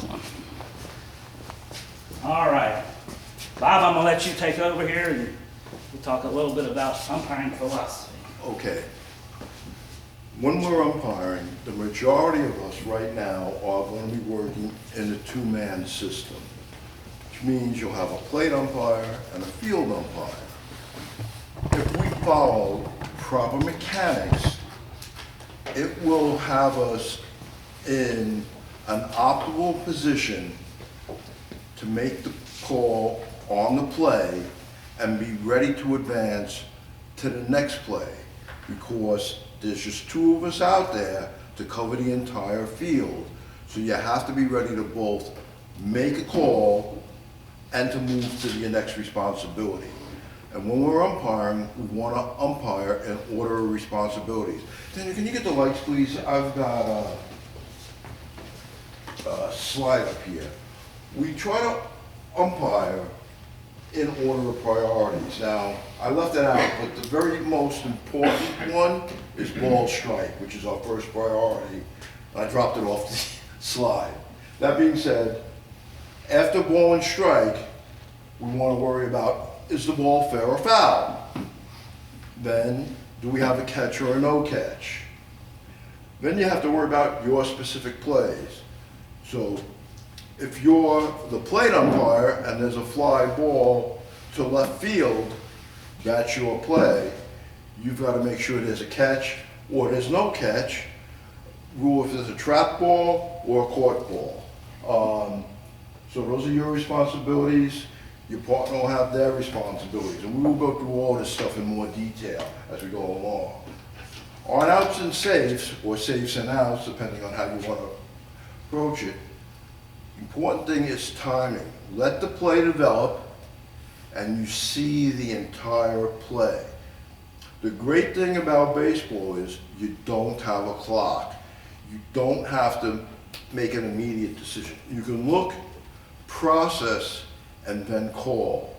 one. All right. Bob, I'm gonna let you take over here and we'll talk a little bit about umpiring philosophy. Okay. When we're umpiring, the majority of us right now are going to be working in a two-man system, which means you'll have a plate umpire and a field umpire. If we follow proper mechanics, it will have us in an optimal position to make the call on the play and be ready to advance to the next play, because there's just two of us out there to cover the entire field. So you have to be ready to both make a call and to move to your next responsibility. And when we're umpiring, we want to umpire in order of responsibilities. Daniel, can you get the lights, please? I've got a slide up here. We try to umpire in order of priorities. Now, I left it out, but the very most important one is ball strike, which is our first priority. I dropped it off the slide. That being said, after ball and strike, we want to worry about, is the ball fair or foul? Then, do we have a catch or a no catch? Then you have to worry about your specific plays. So, if you're the plate umpire and there's a fly ball to left field, that's your play. You've got to make sure there's a catch or there's no catch. Rule if there's a trap ball or a caught ball. So those are your responsibilities. Your partner will have their responsibilities. And we will go through all this stuff in more detail as we go along. On outs and safes, or safes and outs, depending on how you want to approach it, important thing is timing. Let the play develop and you see the entire play. The great thing about baseball is you don't have a clock. You don't have to make an immediate decision. You can look, process, and then call.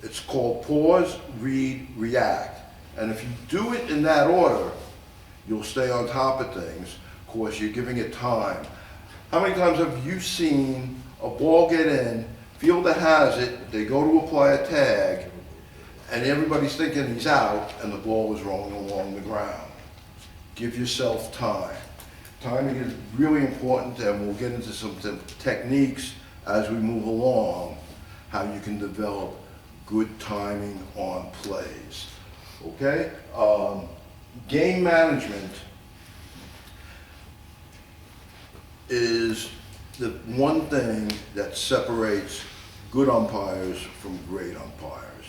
It's called pause, read, react. And if you do it in that order, you'll stay on top of things. Of course, you're giving it time. How many times have you seen a ball get in, fielder has it, they go to apply a tag, and everybody's thinking he's out, and the ball was rolling along the ground? Give yourself time. Timing is really important, and we'll get into some techniques as we move along, how you can develop good timing on plays. Okay? Game management is the one thing that separates good umpires from great umpires.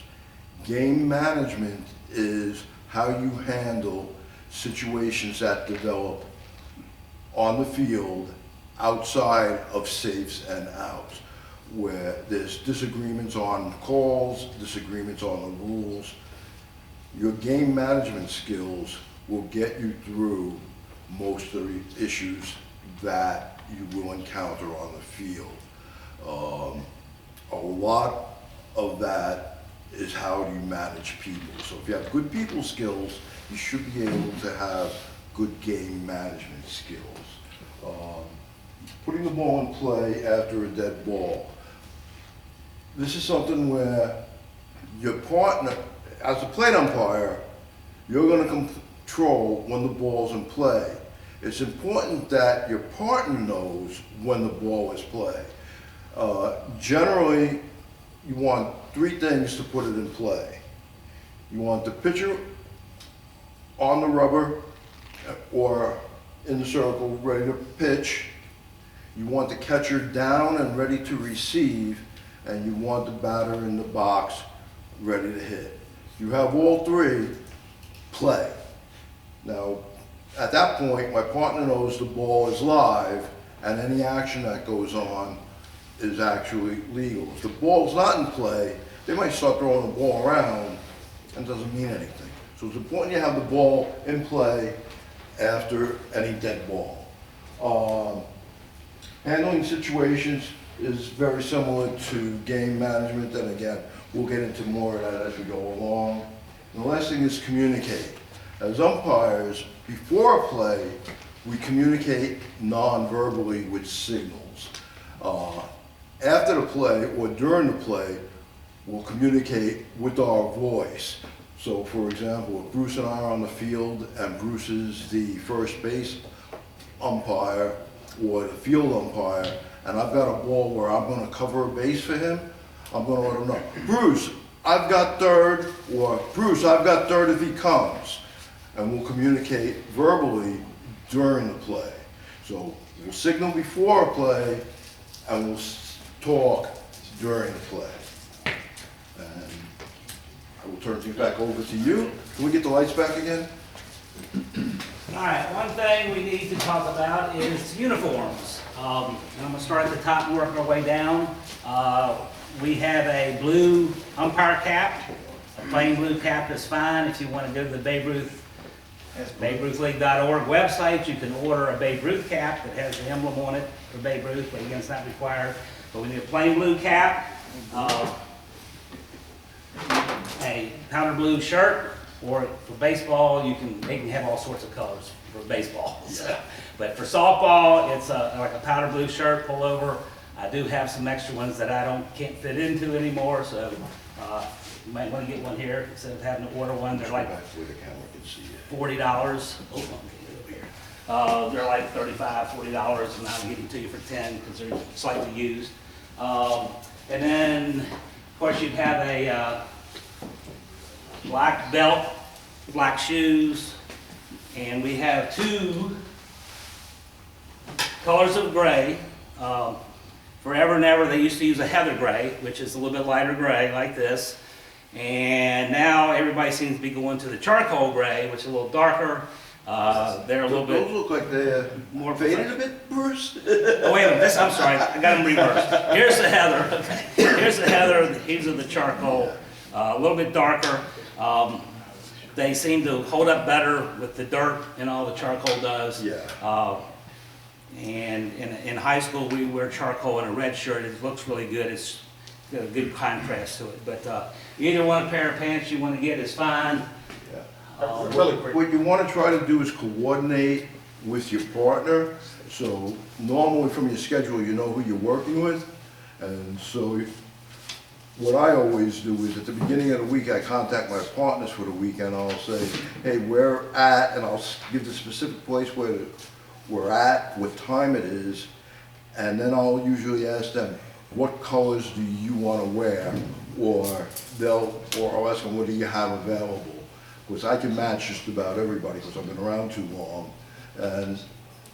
Game management is how you handle situations that develop on the field outside of safes and outs, where there's disagreements on calls, disagreements on the rules. Your game management skills will get you through most of the issues that you will encounter on the field. A lot of that is how you manage people. So if you have good people skills, you should be able to have good game management skills. Putting the ball in play after a dead ball. This is something where your partner, as a plate umpire, you're going to control when the ball's in play. It's important that your partner knows when the ball is played. Generally, you want three things to put it in play. You want the pitcher on the rubber or in the circle, ready to pitch. You want the catcher down and ready to receive, and you want the batter in the box ready to hit. You have all three, play. Now, at that point, my partner knows the ball is live, and any action that goes on is actually legal. If the ball's not in play, they might start throwing the ball around, and it doesn't mean anything. So it's important you have the ball in play after any dead ball. Handling situations is very similar to game management, and again, we'll get into more of that as we go along. And the last thing is communicate. As umpires, before a play, we communicate non-verbally with signals. After the play or during the play, we'll communicate with our voice. So for example, if Bruce and I are on the field and Bruce is the first base umpire or the field umpire, and I've got a ball where I'm gonna cover a base for him, I'm gonna let him know, Bruce, I've got third, or Bruce, I've got third if he comes. And we'll communicate verbally during the play. So we'll signal before a play and we'll talk during the play. And I will turn things back over to you. Can we get the lights back again? All right, one thing we need to talk about is uniforms. I'm gonna start at the top and work our way down. We have a blue umpire cap. A plain blue cap is fine. If you want to go to the BabeRuthLeague.org website, you can order a Babe Ruth cap that has the emblem on it for Babe Ruth, but again, it's not required. But we need a plain blue cap, a powder blue shirt, or for baseball, they can have all sorts of colors for baseball. So, but for softball, it's like a powder blue shirt, pullover. I do have some extra ones that I can't fit into anymore, so you might want to get one here instead of having to order one. They're like Back where the camera can see it. $40. Oh, over here. They're like $35, $40, and I'll give them to you for $10 because they're slightly used. And then, of course, you'd have a black belt, black shoes, and we have two colors of gray. Forever and ever, they used to use a heather gray, which is a little bit lighter gray, like this. And now everybody seems to be going to the charcoal gray, which is a little darker. They're a little bit Those look like they're more faded a bit, Bruce. Oh, wait a minute, I'm sorry, I got them reversed. Here's the heather, okay. Here's the heather, these are the charcoal, a little bit darker. They seem to hold up better with the dirt and all the charcoal does. Yeah. And in high school, we wear charcoal in a red shirt. It looks really good. It's got a good contrast to it. But either one pair of pants you want to get is fine. Yeah. Really quick. What you want to try to do is coordinate with your partner. So normally from your schedule, you know who you're working with. And so what I always do is at the beginning of the week, I contact my partners for the week and I'll say, hey, we're at, and I'll give the specific place where we're at, what time it is, and then I'll usually ask them, what colors do you want to wear? Or I'll ask them, what do you have available? Because I can match just about everybody because I've been around too long. And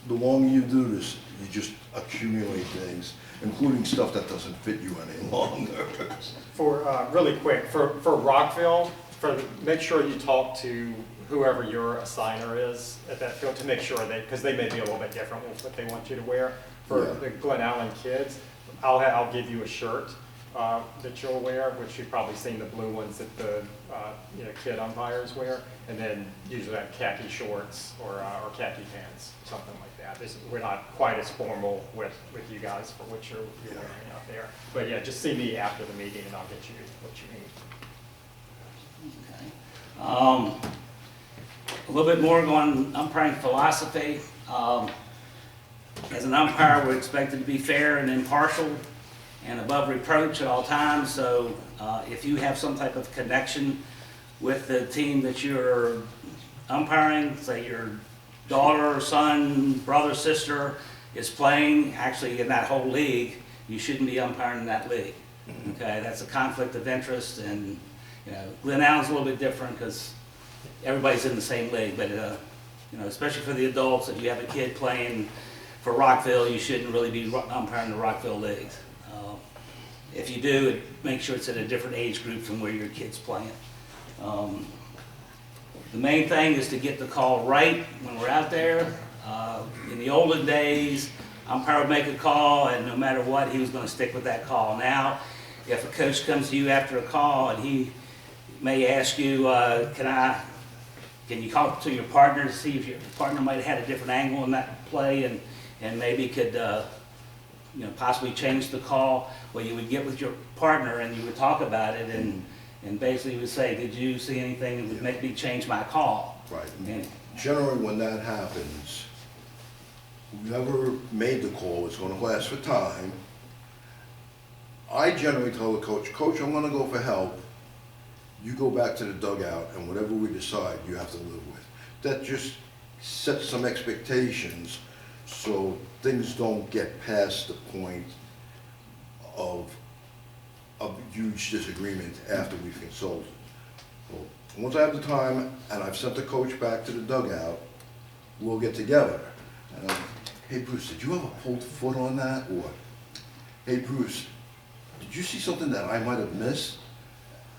the longer you do this, you just accumulate things, including stuff that doesn't fit you any longer. For, really quick, for Rockville, make sure you talk to whoever your assigner is at that field to make sure because they may be a little bit different with what they want you to wear. For the Glen Allen kids, I'll give you a shirt that you'll wear, which you've probably seen the blue ones that the kid umpires wear, and then usually have khaki shorts or khaki pants, something like that. We're not quite as formal with you guys for what you're wearing out there. But yeah, just see me after the meeting and I'll get you what you need. Okay. A little bit more going umpiring philosophy. As an umpire, we're expected to be fair and impartial and above reproach at all times. So if you have some type of connection with the team that you're umpiring, say your daughter, son, brother, sister is playing, actually in that whole league, you shouldn't be umpiring in that league. Okay, that's a conflict of interest, and Glen Allen's a little bit different because everybody's in the same league, but especially for the adults, if you have a kid playing for Rockville, you shouldn't really be umpiring the Rockville leagues. If you do, make sure it's at a different age group from where your kid's playing. The main thing is to get the call right when we're out there. In the olden days, umpire would make a call, and no matter what, he was going to stick with that call. Now, if a coach comes to you after a call and he may ask you, can you talk to your partner to see if your partner might have had a different angle in that play and maybe could possibly change the call? Well, you would get with your partner and you would talk about it and basically would say, did you see anything that would make me change my call? Right. And Generally, when that happens, whoever made the call is going to ask for time, I generally tell the coach, Coach, I'm gonna go for help. You go back to the dugout, and whatever we decide, you have to live with. That just sets some expectations, so things don't get past the point of huge disagreement after we've consulted. So, once I have the time, and I've sent the coach back to the dugout, we'll get together. And hey Bruce, did you have a pulled foot on that? Or, hey Bruce, did you see something that I might have missed?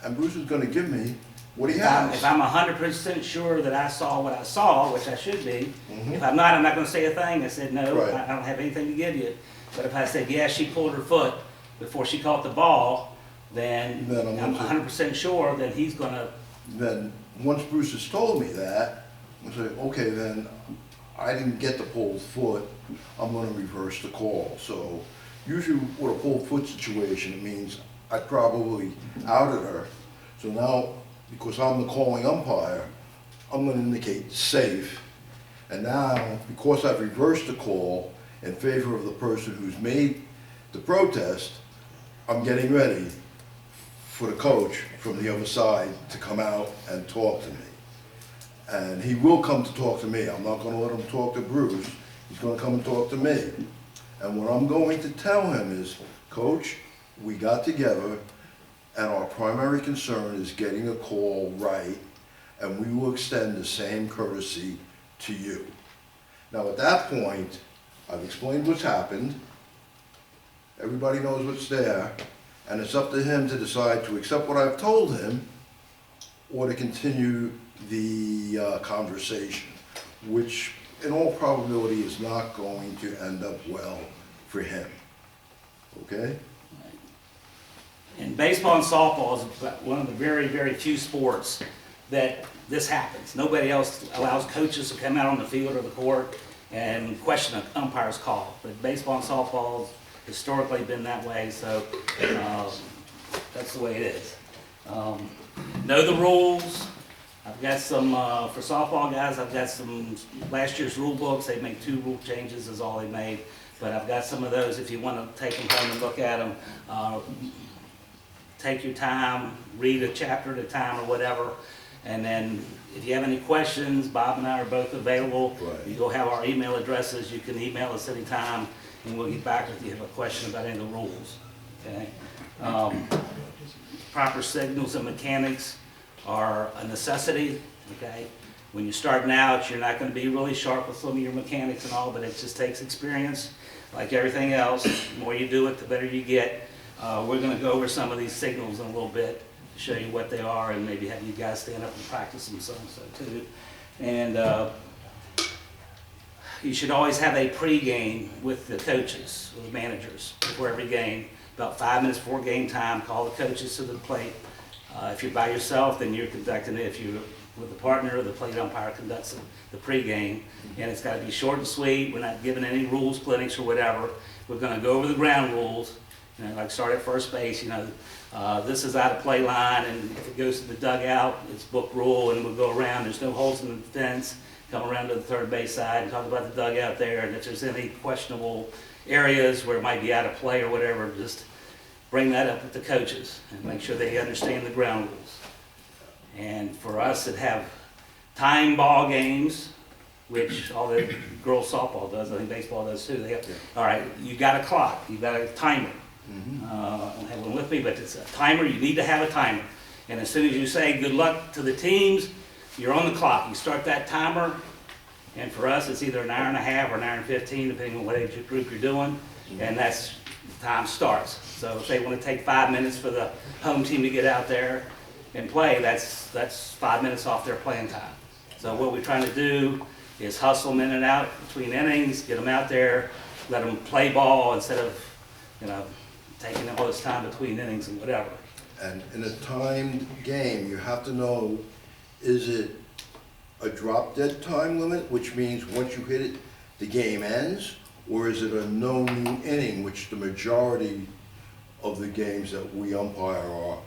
And Bruce is gonna give me what he has. If I'm 100% sure that I saw what I saw, which I should be, Mhm. if I'm not, I'm not gonna say a thing. I said, no, Right. I don't have anything to give you. But if I said, yeah, she pulled her foot before she caught the ball, then Then I'm I'm gonna- 100% sure that he's gonna, Then, once Bruce has told me that, I say, okay, then I didn't get the pulled foot, I'm gonna reverse the call. So usually with a pulled foot situation, it means I probably outed her. So now, because I'm the calling umpire, I'm gonna indicate safe. And now, because I've reversed the call in favor of the person who's made the protest, I'm getting ready for the coach from the other side to come out and talk to me. And he will come to talk to me. I'm not gonna let him talk to Bruce. He's gonna come and talk to me. And what I'm going to tell him is, Coach, we got together and our primary concern is getting a call right, and we will extend the same courtesy to you. Now, at that point, I've explained what's happened. Everybody knows what's there, and it's up to him to decide to accept what I've told him or to continue the conversation, which in all probability is not going to end up well for him. Okay? and baseball and softball is one of the very, very few sports that this happens. Nobody else allows coaches to come out on the field or the court and question an umpire's call. But baseball and softball has historically been that way, so that's the way it is. Know the rules. I've got some, for softball guys, I've got some last year's rule books. They made 2 rule changes is all they made. But I've got some of those if you want to take them home and look at them. Take your time, read a chapter at a time or whatever. And then if you have any questions, Bob and I are both available. Right. You go have our email addresses. You can email us anytime and we'll get back if you have a question about any of the rules. Okay? Proper signals and mechanics are a necessity, okay? When you're starting out, you're not gonna be really sharp with some of your mechanics and all, but it just takes experience. Like everything else, the more you do it, the better you get. We're gonna go over some of these signals in a little bit, to show you what they are, and maybe have you guys stand up and practice them some, so too. And you should always have a pregame with the coaches, with the managers, before every game. About 5 minutes before game time, call the coaches to the plate. If you're by yourself, then you're conducting it. If you're with a partner, the plate umpire conducts the pregame. And it's got to be short and sweet. We're not giving any rules, clinics, or whatever. We're going to go over the ground rules. You know, like start at first base, you know, this is out of play line, and if it goes to the dugout, it's book rule, and we'll go around. There's no holes in the fence. Come around to the third base side and talk about the dugout there, and if there's any questionable areas where it might be out of play or whatever, just bring that up with the coaches and make sure they understand the ground rules. And for us that have time ball games, which all the girls softball does, I think baseball does too. They have, all right, you got a clock, you got a timer. I don't have one with me, but it's a timer. You need to have a timer. And as soon as you say good luck to the teams, you're on the clock. You start that timer, and for us, it's either an hour and a half or an hour and 15, depending on what age group you're doing, and that's the time starts. So if they want to take 5 minutes for the home team to get out there and play, that's 5 minutes off their playing time. So what we're trying to do is hustle them in and out between innings, get them out there, let them play ball instead of, you know, taking all this time between innings and whatever. And in a timed game, you have to know, is it a drop dead time limit, which means once you hit it, the game ends? Or is it a no new inning, which the majority of the games that we umpire are,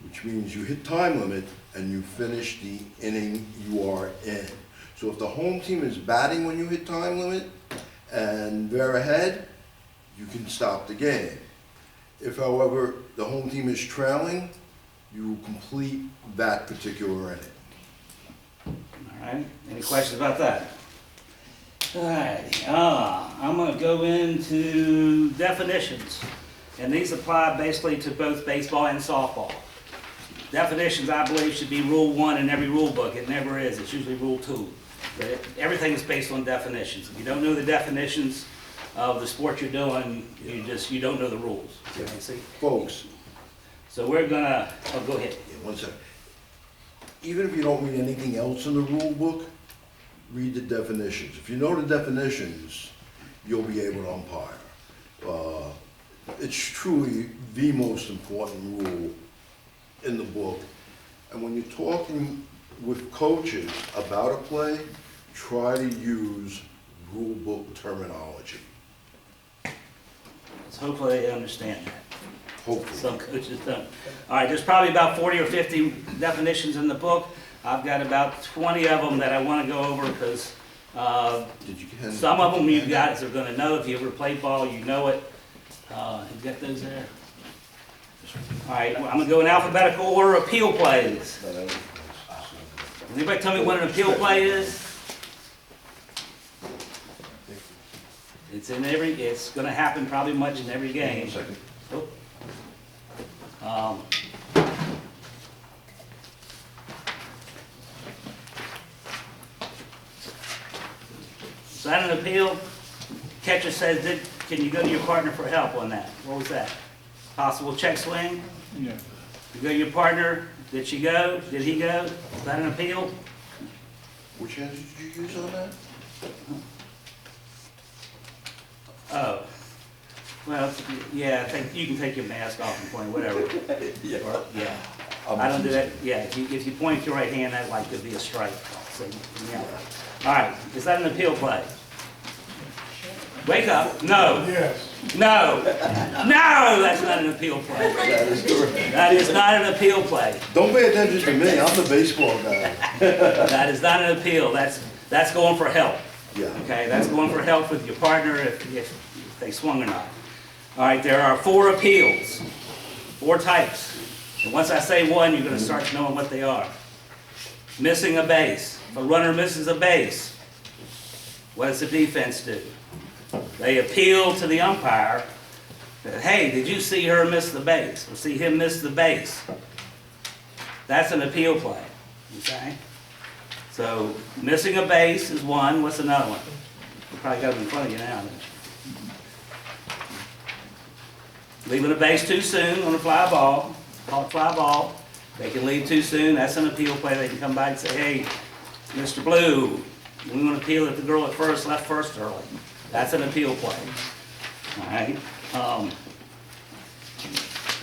which means you hit time limit and you finish the inning you are in. So if the home team is batting when you hit time limit and they're ahead, you can stop the game. If, however, the home team is trailing, you complete that particular inning. All right, any questions about that? All right, I'm gonna go into definitions, and these apply basically to both baseball and softball. Definitions, I believe, should be Rule 1 in every rule book. It never is, it's usually Rule 2. But everything is based on definitions. If you don't know the definitions of the sport you're doing, you don't know the rules. You see? Folks, So we're gonna, oh, go ahead. yeah, one second. Even if you don't read anything else in the rule book, read the definitions. If you know the definitions, you'll be able to umpire. It's truly the most important rule in the book. And when you're talking with coaches about a play, try to use rule book terminology. So hopefully they understand that. Hopefully. Some coaches don't. All right, there's probably about 40 or 50 definitions in the book. I've got about 20 of them that I want to go over because Did you get some of them you guys are going to know. If you ever played ball, you know it. You got those there? All right, well, I'm going to go in alphabetical order. Appeal plays. Anybody tell me what an appeal play is? It's going to happen probably much in every game. One second. Um, Is that an appeal? Catcher says, can you go to your partner for help on that? What was that? Possible check swing? Yeah. You go to your partner, did she go? Did he go? Is that an appeal? Which hand did you use on that? Oh. Well, yeah, I think you can take your mask off and point, whatever. Yeah. Or- Yeah. I don't do that, yeah, if you point your right hand, that like could be a strike. So, yeah. All right, is that an appeal play? Wake up, no. Yes. No, no, that's not an appeal play. That is correct. That is not an appeal play. Don't pay attention to me, I'm the baseball guy. That is not an appeal, that's going for help. Yeah. Okay, that's going for help with your partner if they swung or not. All right, there are 4 appeals, 4 types. And once I say one, you're gonna start knowing what they are. Missing a base. If a runner misses a base, what does the defense do? They appeal to the umpire that, hey, did you see her miss the base? Or see him miss the base? That's an appeal play, okay? So, missing a base is one. What's another one? You probably got them in front of you now. Leaving a base too soon on a fly ball, called fly ball. They can leave too soon, that's an appeal play. They can come back and say, hey, Mr. Blue, we want to appeal that the girl at first left first early. That's an appeal play. All right.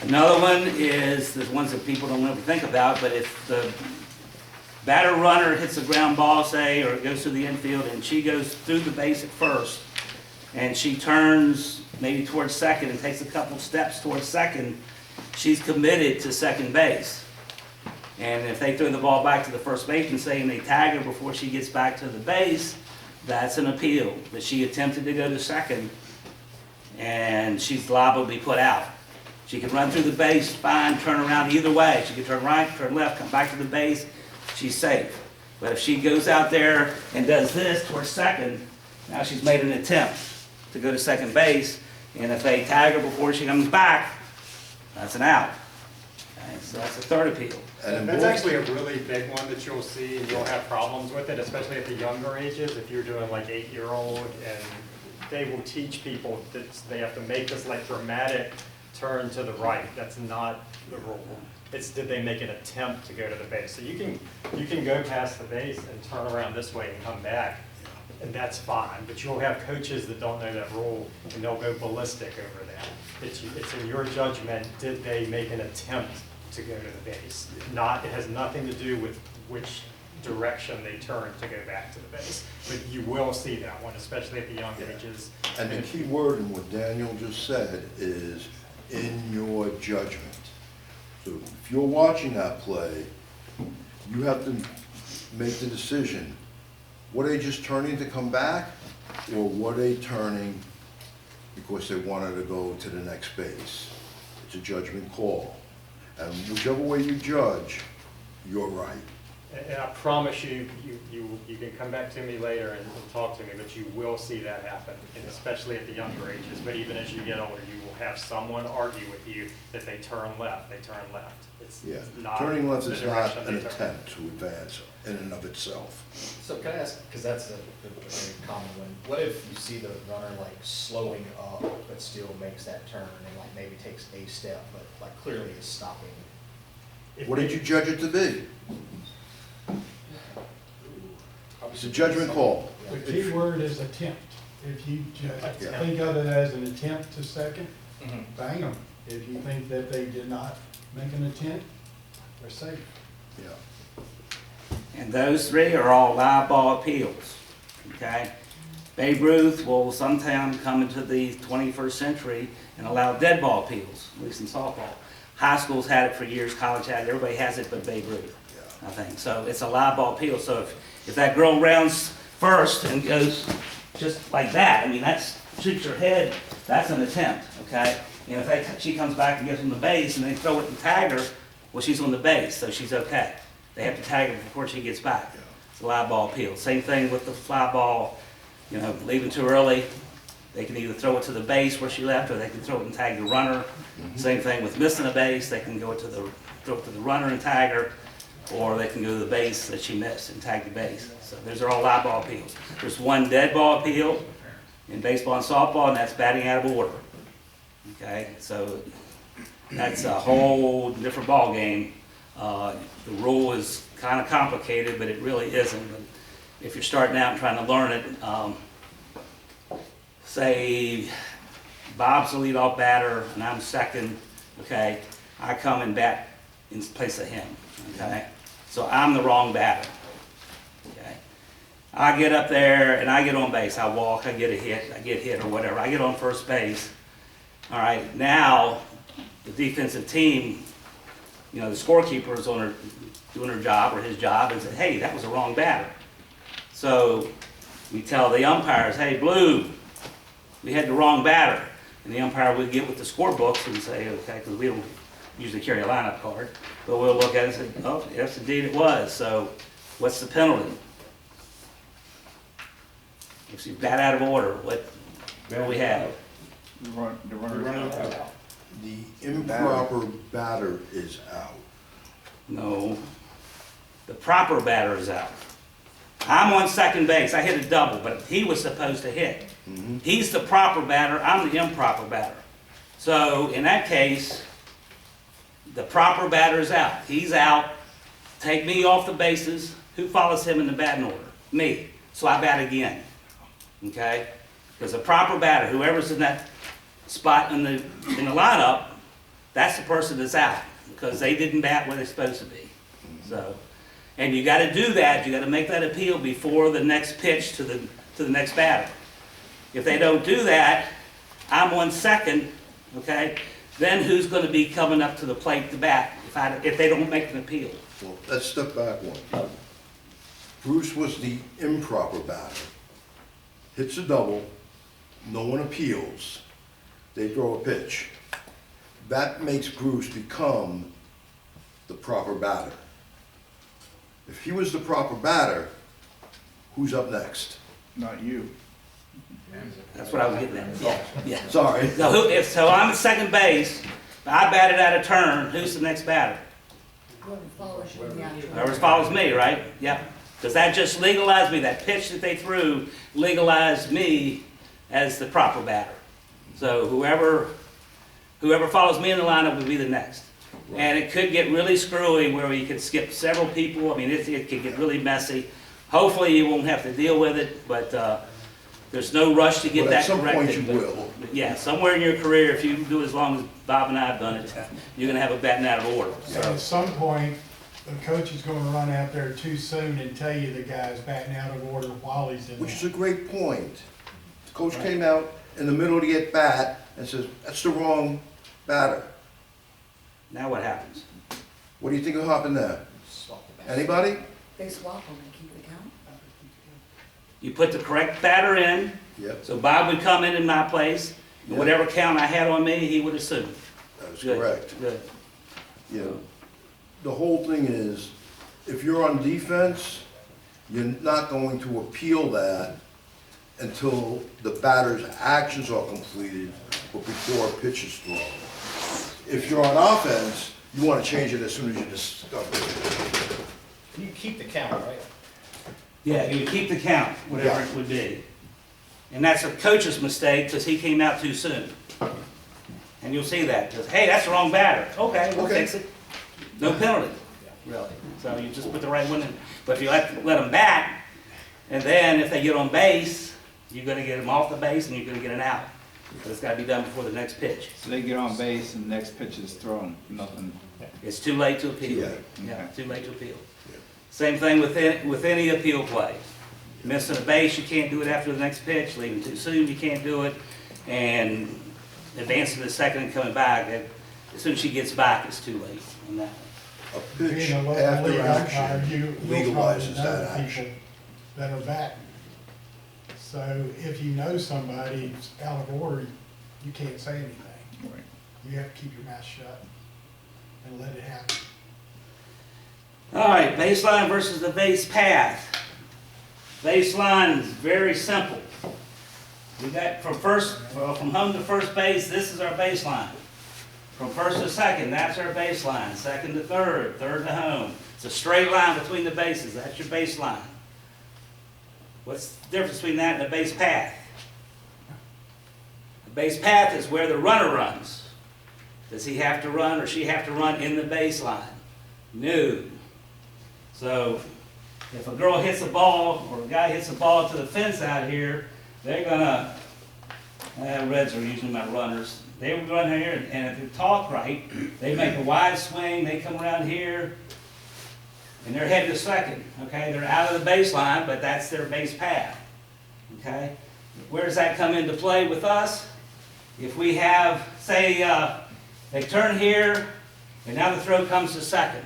Another one is the ones that people don't ever think about, but if the batter runner hits a ground ball, say, or it goes to the infield, and she goes through the base at first, and she turns maybe towards second and takes a couple steps towards second, she's committed to second base. And if they throw the ball back to the first baseman, say, and they tag her before she gets back to the base, that's an appeal, that she attempted to go to second, and she's liable to be put out. She can run through the base, fine, turn around either way. She can turn right, turn left, come back to the base, she's safe. But if she goes out there and does this towards second, now she's made an attempt to go to second base, and if they tag her before she comes back, that's an out. Okay, so that's the third appeal. And That's actually a really big one that you'll see, and you'll have problems with it, especially at the younger ages, if you're doing like 8-year-old, and they will teach people that they have to make this like dramatic turn to the right. That's not the rule. It's did they make an attempt to go to the base. So you can go past the base and turn around this way and come back, and that's fine. But you'll have coaches that don't know that rule, and they'll go ballistic over that. It's in your judgment, did they make an attempt to go to the base? It has nothing to do with which direction they turn to go back to the base. But you will see that one, especially at the young ages. And the key word in what Daniel just said is in your judgment. So if you're watching that play, you have to make the decision, were they just turning to come back, or were they turning because they wanted to go to the next base? It's a judgment call. And whichever way you judge, you're right. And I promise you, you can come back to me later and talk to me, but you will see that happen, and especially at the younger ages. But even as you get older, you will have someone argue with you that they turn left, they turn left. It's Yeah, not turning left the is not direction an they turn. attempt to advance in and of itself. So can I ask, because that's a very common one, what if you see the runner like slowing up, but still makes that turn and like maybe takes a step, but like clearly is stopping? If What they- did you judge it to be? It's a judgment call. The key word is attempt. If you just Yeah. think of it as an attempt to second, Mhm. bang them. If you think that they did not make an attempt, they're safe. Yeah. And those three are all live ball appeals, okay? Babe Ruth will sometime come into the 21st century and allow dead ball appeals, at least in softball. High schools had it for years, college had it, everybody has it but Babe Ruth, I think. So it's a live ball appeal, so if that girl rounds first and goes just like that, I mean, that's, shoots her head, that's an attempt, okay? And if she comes back and gets on the base and they throw it and tag her, well, she's on the base, so she's okay. They have to tag her before she gets back. It's a live ball appeal. Same thing with the fly ball, you know, leaving too early. They can either throw it to the base where she left, or they can throw it and tag the runner. Same thing with missing a base. They can throw it to the runner and tag her, or they can go to the base that she missed and tag the base. So those are all live ball appeals. There's one dead ball appeal in baseball and softball, and that's batting out of order. Okay, so that's a whole different ball game. The rule is kind of complicated, but it really isn't. But if you're starting out and trying to learn it, say Bob's the leadoff batter and I'm second, okay? I come and bat in place of him, okay? So I'm the wrong batter, okay? I get up there and I get on base. I walk, I get hit or whatever. I get on first base. All right, now the defensive team, you know, the scorekeeper is doing her job or his job and say, hey, that was the wrong batter. So we tell the umpires, hey, Blue, we had the wrong batter. And the umpire would get with the scorebooks and say, okay, because we don't usually carry a lineup card, but we'll look at it and say, oh, yes, indeed it was. So what's the penalty? If you bat out of order, what do we have? The runner's out. The improper batter is out. No. The proper batter is out. I'm on second base. I hit a double, but he was supposed to hit. He's the proper batter. I'm the improper batter. So in that case, the proper batter is out. He's out. Take me off the bases. Who follows him in the batting order? Me. So I bat again. Okay? Because the proper batter, whoever's in that spot in the lineup, that's the person that's out because they didn't bat where they're supposed to be. So, and you got to do that. You got to make that appeal before the next pitch to the next batter. If they don't do that, I'm on second. Okay, then who's going to be coming up to the plate to bat if they don't make an appeal? Well, let's step back one. Bruce was the improper batter. Hits a double, no one appeals. They throw a pitch. That makes Bruce become the proper batter. If he was the proper batter, who's up next? Not you. That's what I was getting at. Yeah. Sorry. So I'm at second base. I batted out of turn. Who's the next batter? Whoever follows you in the actual. Whoever follows me, right? Yep. Because that just legalized me. That pitch that they threw legalized me as the proper batter. So whoever follows me in the lineup would be the next. And it could get really screwy where you could skip several people. I mean, it could get really messy. Hopefully you won't have to deal with it, but there's no rush to get But that at some corrected. point you will. Yeah, somewhere in your career, if you do it as long as Bob and I have done it, you're gonna have a batting out of order. So at some point, the coach is gonna run out there too soon and tell you the guy's batting out of order while he's in Which is there. a great point. The coach came out in the middle of the at-bat and says, that's the wrong batter. Now what happens? What do you think will happen there? Swap the bat. Anybody? They swap them and keep the count. You put the correct batter in, Yep, so Bob would come in my place, and whatever count I had on me, he would assume. that That's Good, correct. Good. You know, the whole thing is, if you're on defense, you're not going to appeal that until the batter's actions are completed, but before a pitch is thrown. If you're on offense, you want to change it as soon as you discover it. You keep the count, right? Yeah, you would keep the count, whatever it would be. And that's a coach's mistake, because he came out too soon. And you'll see that, because, hey, that's the wrong batter. Okay, we'll Okay. fix it. No penalty, really. So you just put the right one in. But if you let them bat, and then if they get on base, you're gonna get them off the base and you're gonna get an out. But it's gotta be done before the next pitch. So they get on base and the next pitch is thrown, nothing. It's too late to appeal. Yeah. Yeah, too late to appeal. Yeah. Same thing with any appeal play. Missing a base, you can't do it after the next pitch. Leaving too soon, you can't do it. And advancing to second and coming back, as soon as she gets back, it's too late on that. A pitch Being a local after league umpire, action you'll probably legalizes know that people action. that are batting. So if you know somebody's out of order, you can't say anything. Right. You have to keep your mouth shut and let it happen. All right, baseline versus the base path. Baseline is very simple. We got from home to first base, this is our baseline. From first to second, that's our baseline. Second to third, third to home. It's a straight line between the bases, that's your baseline. What's the difference between that and a base path? The base path is where the runner runs. Does he have to run or she have to run in the baseline? No. So if a girl hits a ball or a guy hits a ball to the fence out here, they're gonna, Reds are usually my runners. They would run here, and if they talk right, they make a wide swing, they come around here, and they're heading to second, okay? They're out of the baseline, but that's their base path, okay? Where does that come into play with us? If we have, say, they turn here, and now the throw comes to second.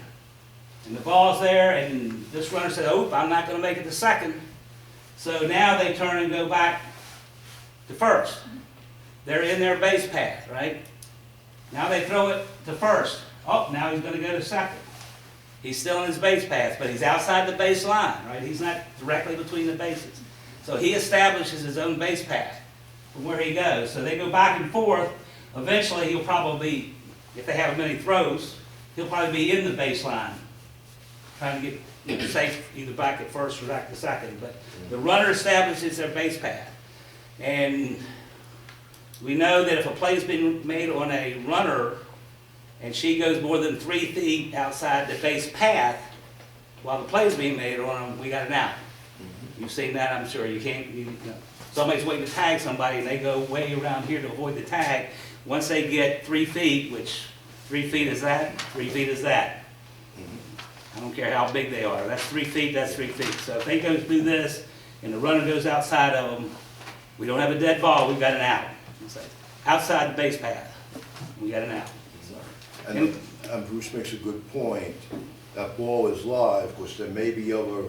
And the ball's there, and this runner said, oh, I'm not gonna make it to second. So now they turn and go back to first. They're in their base path, right? Now they throw it to first. Oh, now he's gonna go to second. He's still in his base path, but he's outside the base line, right? He's not directly between the bases. So he establishes his own base path from where he goes. So they go back and forth. Eventually, he'll probably, if they have many throws, he'll probably be in the baseline, trying to get safe either back at first or back to second. But the runner establishes their base path. And we know that if a play's been made on a runner and she goes more than 3 feet outside the base path while the play's being made on them, we got an out. You've seen that, I'm sure. You can't, somebody's waiting to tag somebody and they go way around here to avoid the tag. Once they get 3 feet, which 3 feet is that, 3 feet is that. I don't care how big they are. That's 3 feet, that's 3 feet. So if they go through this and the runner goes outside of them, we don't have a dead ball, we've got an out. So outside the base path, we got an out. And Bruce makes a good point. That ball is live, because there may be other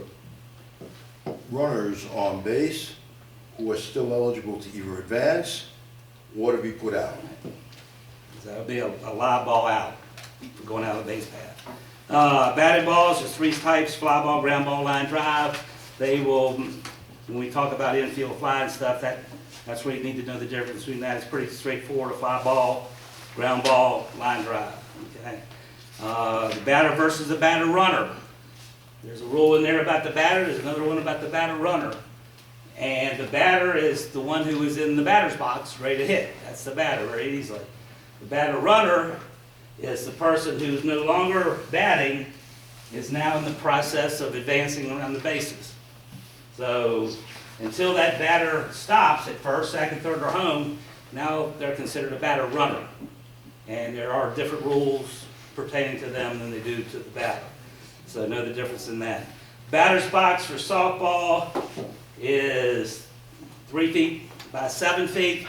runners on base who are still eligible to either advance or to be put out. So that'll be a live ball out for going out of the base path. Batted balls, there's 3 types: fly ball, ground ball, line drive. They will, when we talk about infield fly and stuff, that's where you need to know the difference between that. It's pretty straightforward: a fly ball, ground ball, line drive. Okay. The batter versus the batter runner. There's a rule in there about the batter. There's another one about the batter runner. And the batter is the one who is in the batter's box, ready to hit. That's the batter, very easily. The batter runner is the person who's no longer batting, is now in the process of advancing around the bases. So until that batter stops at first, second, third, or home, now they're considered a batter runner. And there are different rules pertaining to them than they do to the batter. So know the difference in that. Batter's box for softball is 3 feet by 7 feet.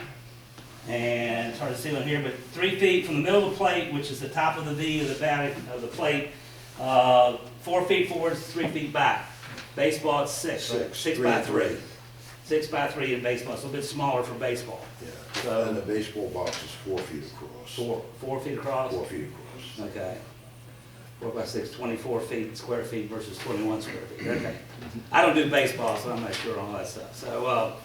And it's hard to see on here, but 3 feet from the middle of the plate, which is the top of the V of the batting of the plate, 4 feet forward, 3 feet back. Baseball, it's 6 by 3. 6x3 in baseball, it's a little bit smaller for baseball. Yeah. So- And the baseball box is 4 feet across. 4 feet across? 4 feet across. Okay. 4x6, 24 feet, square feet versus 21 square feet, okay. I don't do baseball, so I'm not sure on all that stuff. So,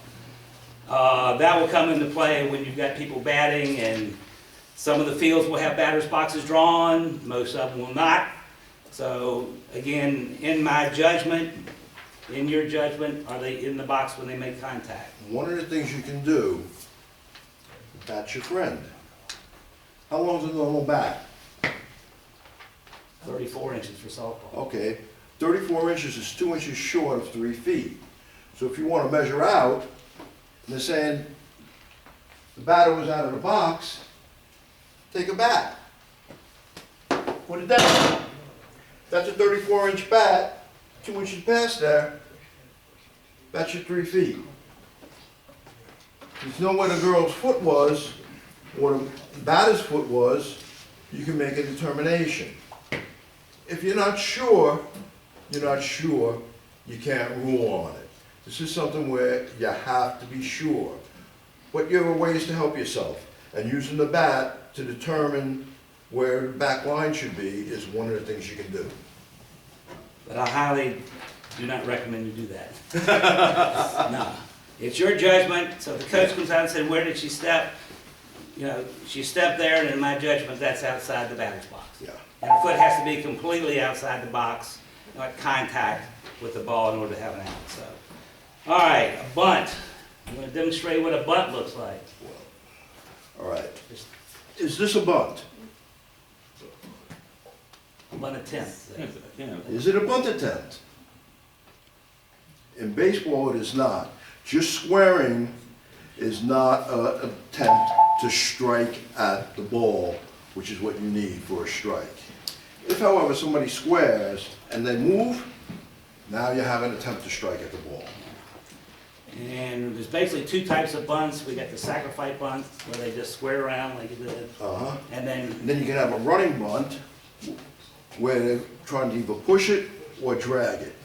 that will come into play when you've got people batting, and some of the fields will have batters boxes drawn, most of them will not. So, again, in my judgment, in your judgment, are they in the box when they make contact? One of the things you can do, bat your friend. How long's a normal bat? 34 inches for softball. Okay, 34 inches is 2 inches short of 3 feet. So if you want to measure out, and they're saying the batter was out of the box, take a bat. Put it down. That's a 34-inch bat, 2 inches past there, that's your 3 feet. If you know where the girl's foot was, or the batter's foot was, you can make a determination. If you're not sure, you can't rule on it. This is something where you have to be sure. But you have ways to help yourself, and using the bat to determine where the back line should be is one of the things you can do. But I highly do not recommend you do that. No. It's your judgment, so if the coach comes out and said, where did she step? You know, she stepped there, and in my judgment, that's outside the batter's box. Yeah. And her foot has to be completely outside the box, like contact with the ball in order to have an out, so. All right, a bunt. I'm gonna demonstrate what a bunt looks like. All right. Is this a bunt? Bunt attempt. Is it a bunt attempt? In baseball, it is not. Just squaring is not an attempt to strike at the ball, which is what you need for a strike. If, however, somebody squares and they move, now you have an attempt to strike at the ball. And there's basically two types of bunts. We got the sacrifice bunt, where they just square around like you did. Uh-huh. And then, And then you can have a running bunt, where they're trying to either push it or drag it.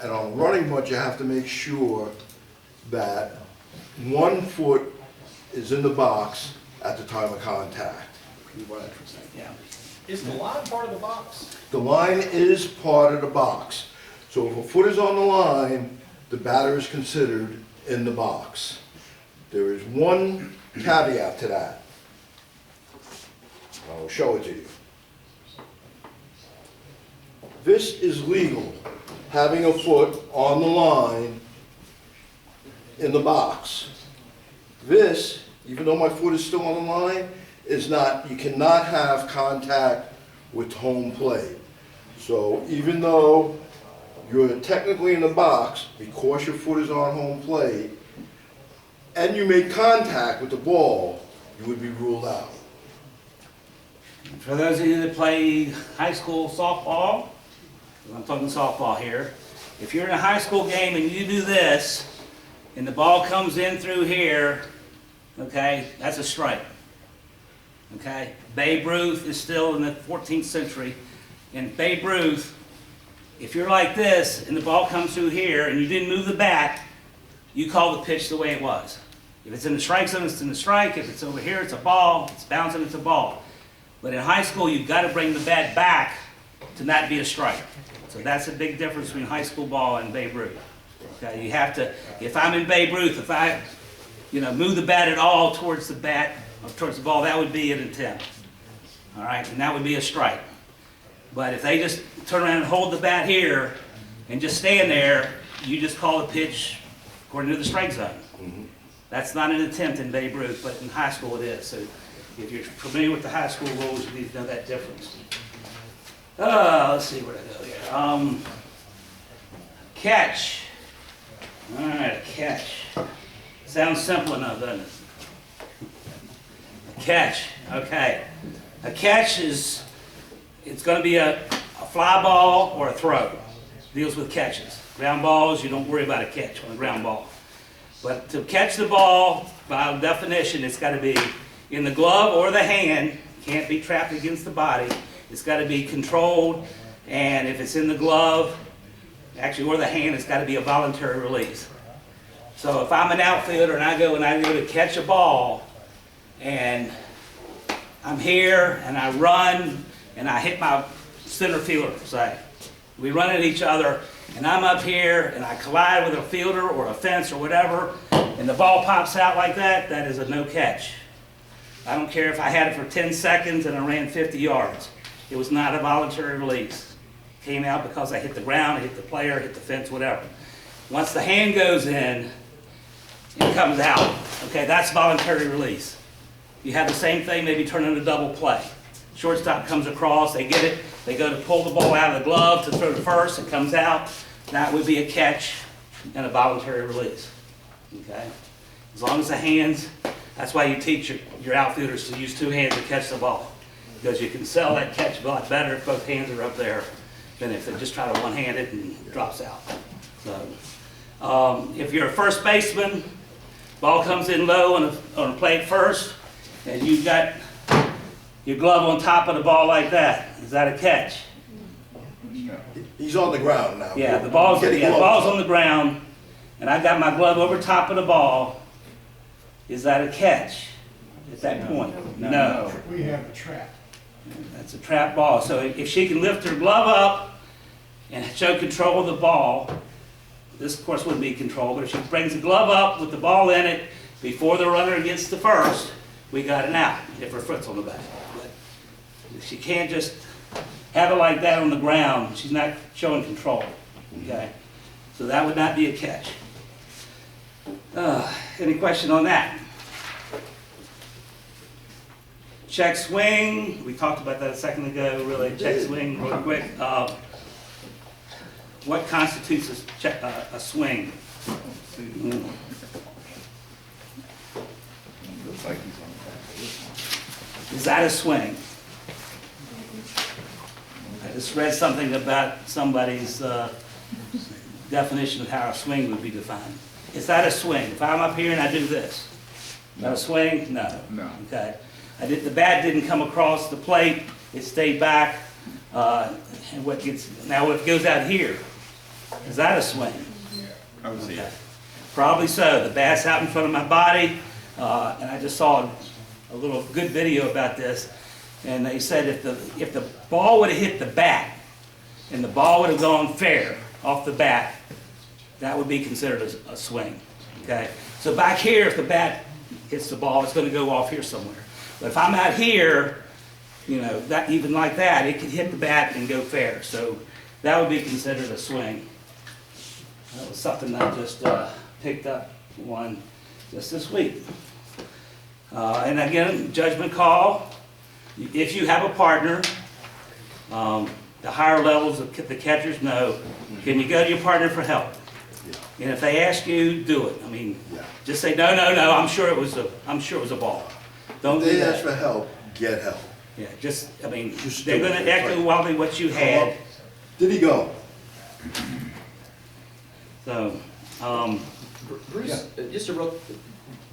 And on a running bunt, you have to make sure that 1 foot is in the box at the time of contact. yeah. Is the line part of the box? The line is part of the box. So if a foot is on the line, the batter is considered in the box. There is one caveat to that. I'll show it to you. This is legal, having a foot on the line in the box. This, even though my foot is still on the line, is not, you cannot have contact with home plate. So even though you're technically in the box, because your foot is on home plate, and you make contact with the ball, you would be ruled out. For those of you that play high school softball, I'm talking softball here, if you're in a high school game and you do this, and the ball comes in through here, okay, that's a strike. Okay? Babe Ruth is still in the 14th century, and Babe Ruth, if you're like this and the ball comes through here and you didn't move the bat, you call the pitch the way it was. If it's in the strike zone, it's in the strike. If it's over here, it's a ball. If it's bouncing, it's a ball. But in high school, you've got to bring the bat back to not be a strike. So that's a big difference between high school ball and Babe Ruth. Okay, you have to, if I'm in Babe Ruth, if I, move the bat at all towards the bat, or towards the ball, that would be an attempt. All right, and that would be a strike. But if they just turn around and hold the bat here and just stand there, you just call the pitch according to the strike zone. That's not an attempt in Babe Ruth, but in high school it is. So if you're familiar with the high school rules, you need to know that difference. Let's see where to go here. Catch. All right, a catch. Sounds simple enough, doesn't it? A catch, okay. A catch is, it's going to be a fly ball or a throw. Deals with catches. Ground balls, you don't worry about a catch on a ground ball. But to catch the ball, by definition, it's got to be in the glove or the hand. Can't be trapped against the body. It's got to be controlled, and if it's in the glove, actually, or the hand, it's got to be a voluntary release. So if I'm an outfielder and I go to catch a ball, and I'm here and I run and I hit my center fielder, say, we run at each other, and I'm up here and I collide with a fielder or a fence or whatever, and the ball pops out like that, that is a no catch. I don't care if I had it for 10 seconds and I ran 50 yards. It was not a voluntary release. Came out because I hit the ground, I hit the player, hit the fence, whatever. Once the hand goes in, it comes out. Okay, that's voluntary release. You have the same thing, maybe turn into double play. Shortstop comes across, they get it, they go to pull the ball out of the glove to throw to first, it comes out. That would be a catch and a voluntary release. Okay? As long as the hands, that's why you teach your outfielders to use two hands to catch the ball. Because you can sell that catch a lot better if both hands are up there than if they just try to one-hand it and it drops out. So, if you're a first baseman, ball comes in low on a plate first, and you've got your glove on top of the ball like that. Is that a catch? He's on the ground now. Yeah, the ball's Getting on the ground, and I got my glove over top of the ball. Is that a catch at that point? No. We have a trap. That's a trap ball. So if she can lift her glove up and show control of the ball, this of course wouldn't be control, but if she brings the glove up with the ball in it before the runner gets to first, we got an out if her foot's on the back. But she can't just have it like that on the ground. She's not showing control. Okay? So that would not be a catch. Any question on that? Check swing, we talked about that a second ago, really, check swing real quick. What constitutes a swing? Looks like he's on Is that a swing? I just read something about somebody's definition of how a swing would be defined. Is that a swing? If I'm up here and I do this, is that a swing? No. No. Okay. The bat didn't come across the plate, it stayed back. And now if it goes out here, is that a swing? I would see Okay. it. Probably so. The bat's out in front of my body, and I just saw a little good video about this. And they said if the ball would have hit the bat and the ball would have gone fair off the bat, that would be considered a swing. Okay. So back here, if the bat hits the ball, it's going to go off here somewhere. But if I'm out here, that even like that, it could hit the bat and go fair. So that would be considered a swing. That was something I just picked up on just this week. And again, judgment call. If you have a partner, the higher levels of the catchers know, can you go to your partner for help? Yeah. And if they ask you, do it. I mean, Yeah. just say, no, I'm sure it was a ball. Don't If do they ask that. for help, get help. Yeah, just do they're gonna it. echo wildly what you had. Did he go? So, Bruce, just a real,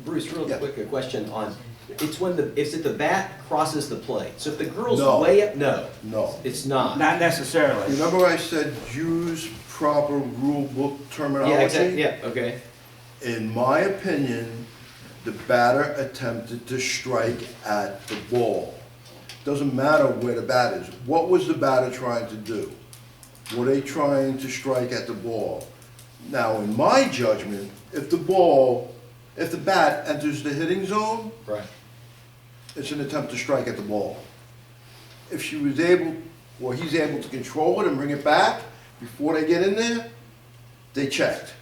Bruce, real Yeah. quick, a question on, it's when the bat crosses the plate. So if the girl's No. way up, no, No. it's not. not necessarily. Remember I said use proper rule book terminology? Yeah, exactly, yeah, okay. In my opinion, the batter attempted to strike at the ball. Doesn't matter where the bat is. What was the batter trying to do? Were they trying to strike at the ball? Now, in my judgment, if the bat enters the hitting zone, Right. it's an attempt to strike at the ball. If she was able, or he's able to control it and bring it back before they get in there, they checked.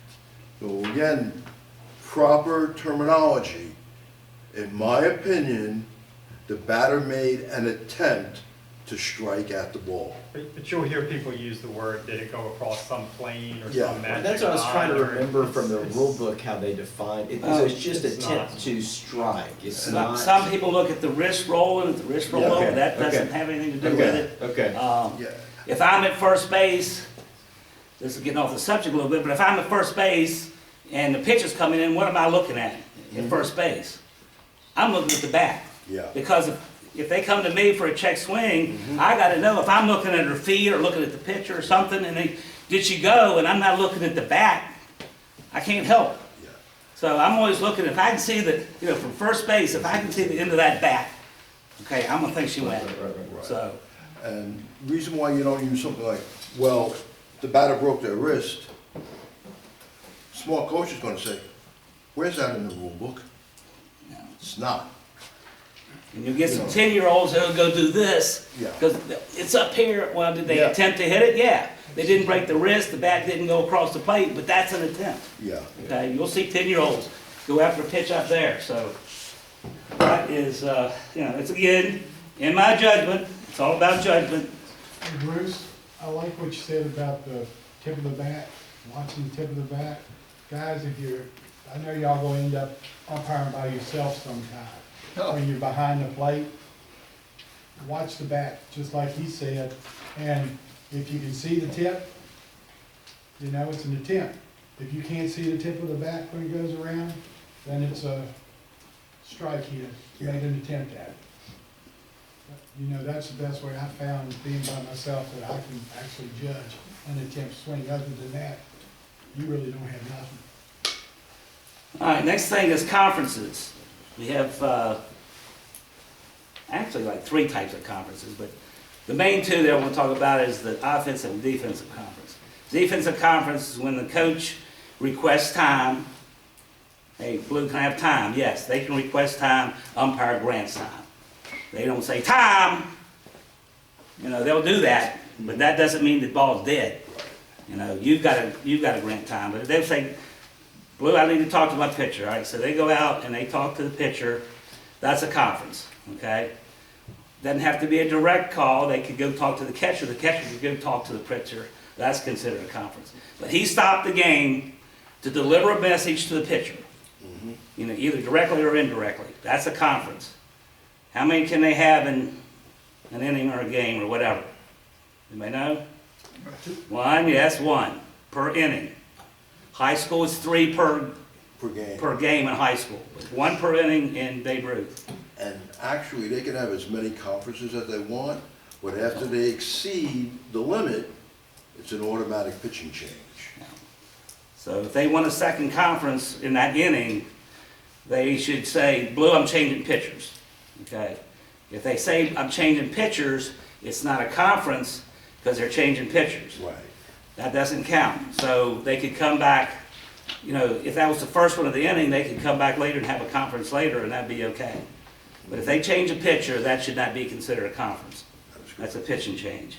So again, proper terminology. In my opinion, the batter made an attempt to strike at the ball. But you'll hear people use the word, did it go across some plane or Yeah. some magic That's what I was trying to line, or remember from the it's- rule book, how they define it. Oh, It's just it's attempt not. to strike. It's not. Some people look at the wrist roll and the wrist roll Yeah. over. Okay, That doesn't okay. have anything to do with Okay, it. okay. Yeah. If I'm at first base, this is getting off the subject a little bit, but if I'm at first base and the pitch is coming in, what am I looking at first base? I'm looking at the bat. Yeah. Because if they come to me for a check swing, I gotta know if I'm looking at her feet or looking at the pitcher or something, and did she go, and I'm not looking at the bat, I can't help. Yeah. So I'm always looking, if I can see the, you know, from first base, if I can see the end of that bat, okay, I'm gonna think she went. So, And reason why you don't use something like, well, the batter broke their wrist, smart coach is gonna say, where's that in the rule book? It's not. and you get some 10-year-olds that'll go do this, Yeah. because it's up here. Well, did they Yeah. attempt to hit it? Yeah. They didn't break the wrist, the bat didn't go across the plate, but that's an attempt. Yeah. Okay, you'll see 10-year-olds go after a pitch up there, so that is, you know, it's again, in my judgment, it's all about judgment. Hey, Bruce, I like what you said about the tip of the bat, watching the tip of the bat. Guys, if you're, I know y'all gonna end up umpiring by yourself sometime. When you're behind the plate, watch the bat, just like he said. And if you can see the tip, you know, it's an attempt. If you can't see the tip of the bat when it goes around, then it's a strike you made an attempt at. You know, that's the best way I found, being by myself, that I can actually judge an attempt swing. Other than that, you really don't have nothing. All right, next thing is conferences. We have, actually like 3 types of conferences, but the main 2 that I want to talk about is the offensive and defensive conference. Defensive conference is when the coach requests time. Hey, Blue, can I have time? Yes, they can request time, umpire grants time. They don't say time. You know, they'll do that, but that doesn't mean the ball's dead. You know, you've got to grant time, but if they'll say, Blue, I need to talk to my pitcher, all right? So they go out and they talk to the pitcher. That's a conference, okay? Doesn't have to be a direct call. They could go talk to the catcher could go talk to the pitcher. That's considered a conference. But he stopped the game to deliver a message to the pitcher. You know, either directly or indirectly. That's a conference. How many can they have in an inning or a game or whatever? Anybody know? 1, yes, 1 per inning. High school is 3 per game in high school. 1 per inning in Babe Ruth. And actually, they can have as many conferences as they want, but after they exceed the limit, it's an automatic pitching change. So if they want a second conference in that inning, they should say, Blue, I'm changing pitchers. Okay? If they say I'm changing pitchers, it's not a conference because they're changing pitchers. Right. That doesn't count. So they could come back, you know, if that was the first one of the inning, they could come back later and have a conference later and that'd be okay. But if they change a pitcher, that should not be considered a conference. That's a pitching change.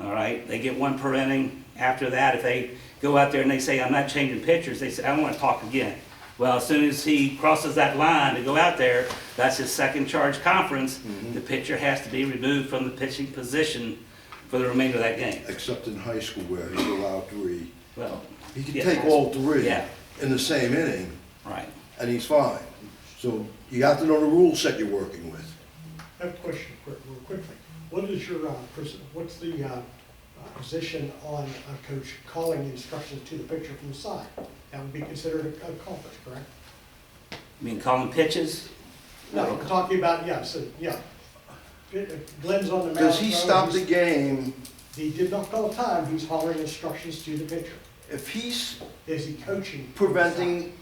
All right? They get 1 per inning. After that, if they go out there and they say, I'm not changing pitchers, they say, I want to talk again. Well, as soon as he crosses that line to go out there, that's his second charge conference. The pitcher has to be removed from the pitching position for the remainder of that game. Except in high school where he's allowed 3. Well, He can yeah, take all 3 Yeah, in the same inning, right. and he's fine. So you have to know the rule set you're working with. I have a question, real quickly. What is your, what's the position on a coach calling instructions to the pitcher from the side? That would be considered a conference, correct? I mean, calling pitches? No, I'm talking about, yeah, so, yeah. Glenn's on the mound. Does he stop the game He did not call time, he's hollering instructions to the pitcher. if he's Is he coaching? preventing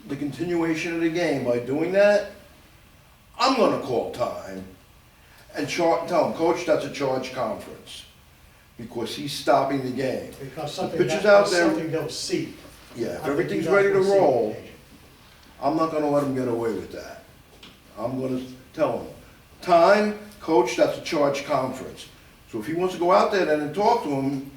the continuation of the game by doing that? I'm gonna call time and tell him, Coach, that's a charge conference, because he's stopping the game. Because The something, pitcher's out that's there. something they'll see. Yeah, I if think everything's you guys ready to will see roll, it. I'm not gonna let him get away with that. I'm gonna tell him, time, Coach, that's a charge conference. So if he wants to go out there then and talk to him,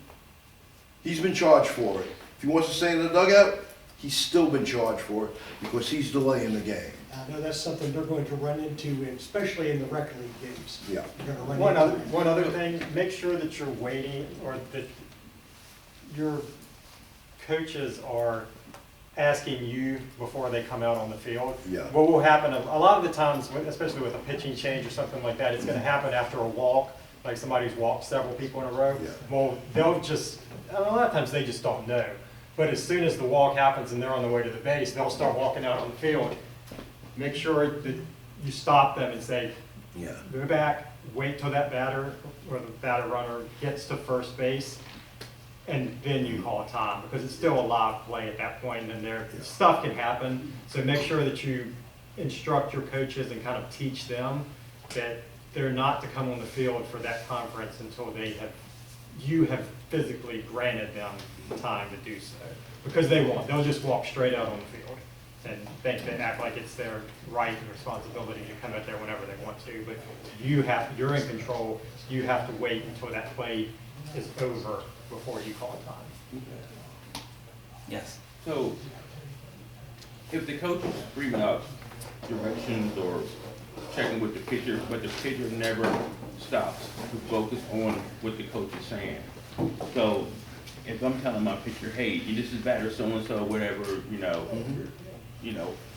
he's been charged for it. If he wants to stay in the dugout, he's still been charged for it, because he's delaying the game. I know that's something they're going to run into, especially in the rec league games. Yeah. They're gonna run One into other, it. one other thing, make sure that you're waiting, or that your coaches are asking you before they come out on the field. Yeah. What will happen, a lot of the times, especially with a pitching change or something like that, it's gonna happen after a walk, like somebody's walked several people in a row. Yeah. Well, they'll just, a lot of times they just don't know. But as soon as the walk happens and they're on the way to the base, they'll start walking out on the field. Make sure that you stop them and say, Yeah. go back, wait till that batter or the batter runner gets to first base, and then you call a time, because it's still a live play at that point, and there, stuff can happen. So make sure that you instruct your coaches and kind of teach them that they're not to come on the field for that conference until you have physically granted them time to do so. Because they won't, they'll just walk straight out on the field and think they act like it's their right and responsibility to come out there whenever they want to. But you're in control, you have to wait until that play is over before you call time. Yes. So, if the coach is screaming out directions or checking with the pitcher, but the pitcher never stops to focus on what the coach is saying. So, if I'm telling my pitcher, hey, this is batter so-and-so, whatever,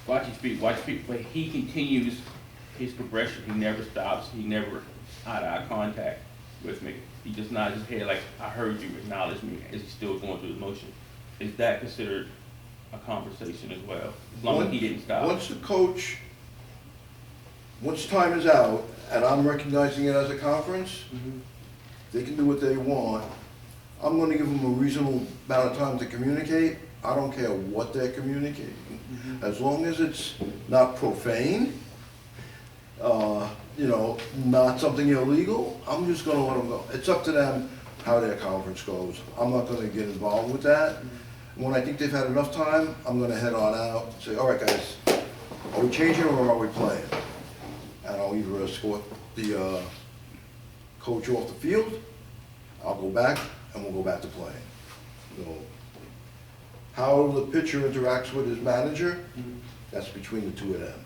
watch his feet, but he continues his progression. He never stops. He never eye-to-eye contact with me. He just nods his head like, I heard you, acknowledge me, as he's still going through the motion. Is that considered a conversation as well, as long as he didn't stop? Once time is out, and I'm recognizing it as a conference, Mhm. they can do what they want. I'm gonna give them a reasonable amount of time to communicate. I don't care what they're communicating. As long as it's not profane, not something illegal, I'm just gonna let them go. It's up to them how their conference goes. I'm not gonna get involved with that. When I think they've had enough time, I'm gonna head on out and say, all right, guys, are we changing or are we playing? And I'll either escort the coach off the field, I'll go back, and we'll go back to playing. How the pitcher interacts with his manager, that's between the two of them.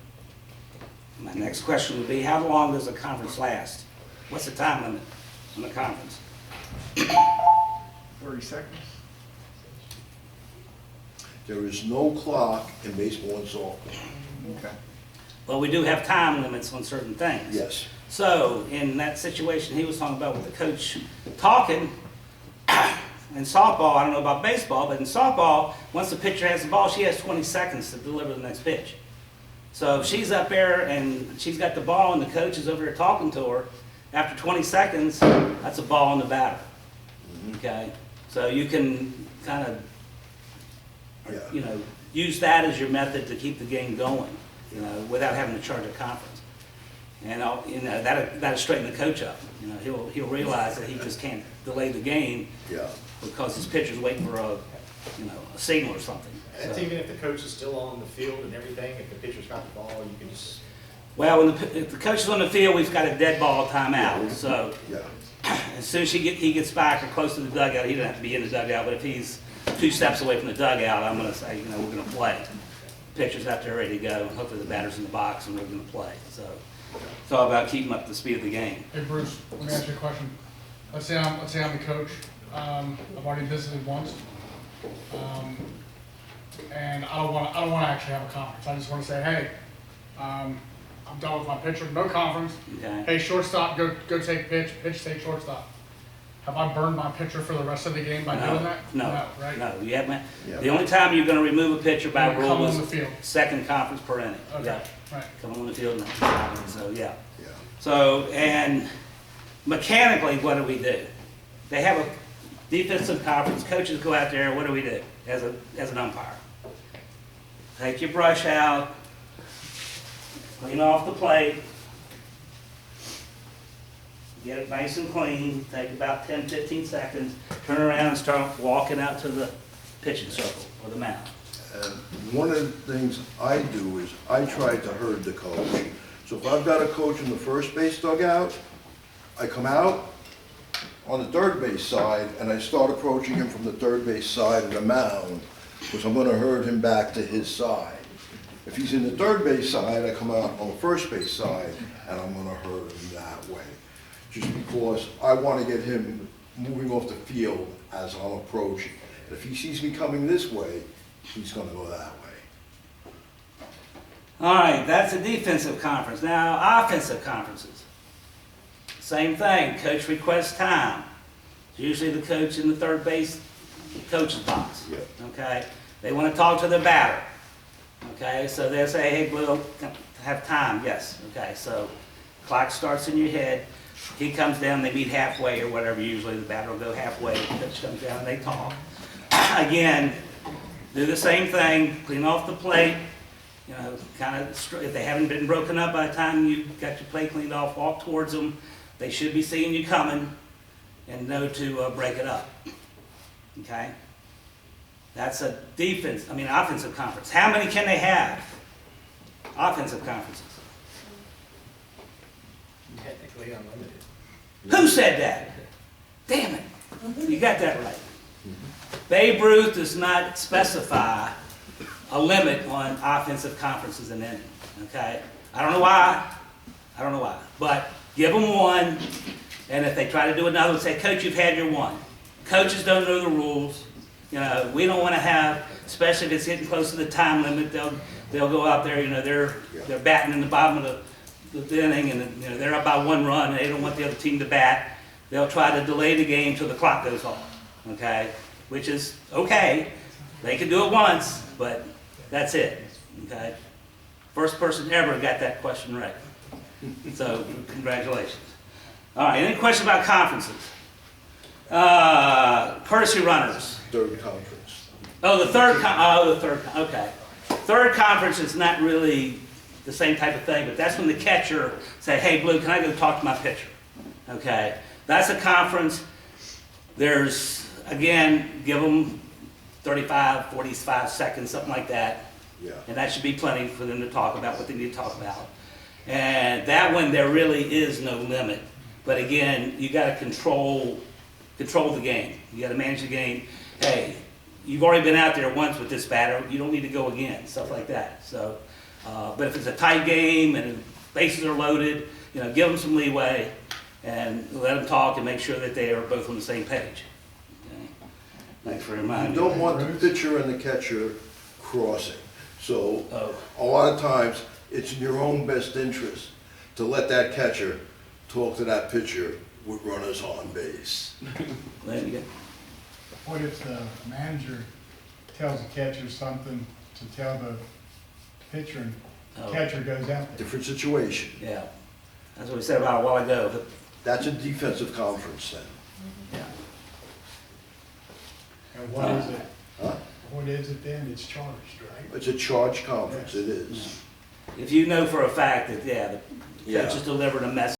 My next question would be, how long does a conference last? What's the time limit on the conference? 30 seconds. There is no clock in baseball and softball. Okay. Well, we do have time limits on certain things. Yes. So, in that situation he was talking about with the coach talking, in softball, I don't know about baseball, but in softball, once the pitcher has the ball, she has 20 seconds to deliver the next pitch. So if she's up there and she's got the ball and the coach is over there talking to her, after 20 seconds, that's a ball on the batter. Okay? So you can kind of, use that as your method to keep the game going, without having to charge a conference. And that'll straighten the coach up. He'll realize that he just can't delay the game because his pitcher's waiting for a signal or something. That's So- even if the coach is still on the field and everything, if the pitcher's got the ball, you can just, Well, if the coach is on the field, we've got a dead ball timeout. So as soon as he gets back or close to the dugout, he doesn't have to be in the dugout, but if he's 2 steps away from the dugout, I'm going to say, we're going to play. Pitcher's out there ready to go, and hopefully the batter's in the box, and we're going to play. So it's all about keeping up the speed of the game. Hey Bruce, let me ask you a question. Let's say I'm the coach. I've already visited once, and I don't want to actually have a conference. I just want to say, hey, I'm done with my pitcher. No conference. Okay? Hey, shortstop, go take pitch. Pitch, take shortstop. Have I burned my pitcher for the rest of the game by doing that? No, right? no, you haven't. The only time you're going to remove a pitcher by When they rule come on is the field. second conference per inning. Okay, Yeah. right. Come on the field and so yeah. So, and mechanically, what do we do? They have a defensive conference, coaches go out there, what do we do as an umpire? Take your brush out, clean off the plate, get it nice and clean, take about 10, 15 seconds, turn around and start walking out to the pitching circle or the mound. And one of the things I do is I try to herd the coach. So if I've got a coach in the first base dugout, I come out on the third base side and I start approaching him from the third base side of the mound, because I'm gonna herd him back to his side. If he's in the third base side, I come out on the first base side and I'm gonna herd him that way. Just because I wanna get him moving off the field as I'm approaching. If he sees me coming this way, he's gonna go that way. All right, that's a defensive conference. Now, offensive conferences. Same thing, coach requests time. It's usually the coach in the third base coach's box. Yep. Okay? They want to talk to the batter. Okay, so they'll say, hey, Blue, have time. Yes. Okay, so clock starts in your head. He comes down, they meet halfway or whatever, usually the batter will go halfway, the coach comes down and they talk. Again, do the same thing, clean off the plate, you know, kind of, if they haven't been broken up by the time you got your plate cleaned off, walk towards them. They should be seeing you coming and know to break it up, okay? That's a offensive conference. How many can they have? Offensive conferences. Technically unlimited. Who said that? Damn it. You got that right. Babe Ruth does not specify a limit on offensive conferences in inning, okay? I don't know why. But give them one, and if they try to do another, say, Coach, you've had your one. Coaches don't know the rules. You know, we don't want to have, especially if it's getting close to the time limit, they'll go out there, you know, they're batting in the bottom of the inning, and you know, they're up by 1 run, and they don't want the other team to bat. They'll try to delay the game till the clock goes off, okay? Which is okay. They can do it once, but that's it, okay? First person ever got that question right. So, congratulations. All right, any question about conferences? Courtesy runners. Third conference. Oh, okay. Third conference is not really the same type of thing, but that's when the catcher say, hey, Blue, can I go talk to my pitcher? Okay, that's a conference. There's, again, give them 35, 45 seconds, something like that. Yeah. And that should be plenty for them to talk about what they need to talk about. And that one, there really is no limit. But again, you gotta control the game. You gotta manage the game. Hey, you've already been out there once with this batter, you don't need to go again, stuff like that. So, but if it's a tight game and bases are loaded, you know, give them some leeway and let them talk and make sure that they are both on the same page. Okay? Thanks for reminding You me. don't want the pitcher and the catcher crossing. So Oh. a lot of times, it's in your own best interest to let that catcher talk to that pitcher with runners on base. Lynn, you got- What if the manager tells the catcher something to tell the pitcher, and Oh. the catcher goes out there? Different situation. Yeah, that's what we said about a while ago. But, That's a defensive conference then. yeah. And what is it? Huh? What is it then? It's charged, right? It's a charge conference, it is. If you know for a fact that, yeah, the Yeah. coach has delivered a message